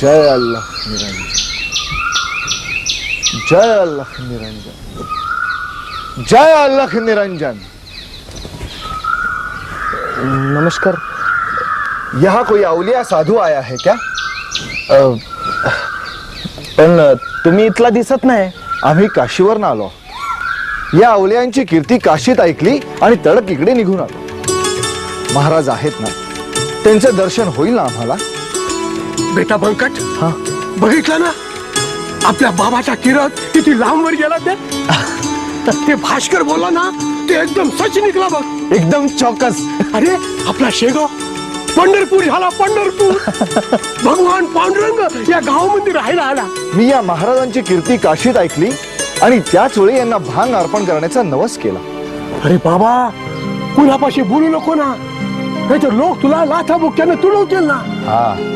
जय अल्लाह निरंजन, जय अल्लाह निरंजन, जय अल्लाह निरंजन। नमस्कार। यहाँ कोई अवलिया साधू आया है क्या? पण तुम्ही इथला दिसत नाही। आम्ही काशीवरून आलो। या अवलियांची कीर्ती काशीत ऐकली आणि तडक इकडे निघून आलो। महाराज आहेत ना, त्यांचे दर्शन होईल ना आम्हाला? बेटा बंकट, हा, बघितलं ना आपल्या बाबाचा किरण किती लांबवर गेला ते भास्कर बोला ना, ते एकदम सच निघला बघ, एकदम चौकस। अरे आपला शेगाव पंढरपूर झाला, पंढरपूर। भगवान पांडुरंग या गावामध्ये राहायला आला। मी या महाराजांची कीर्ती काशीत ऐकली आणि त्याच वेळी यांना भांग अर्पण करण्याचा नवस केला। अरे बाबा, कुणापाशी बोलू नको ना, नाहीतर लोक तुला लाथा बुक्क्याने तुडवतील ना। हा,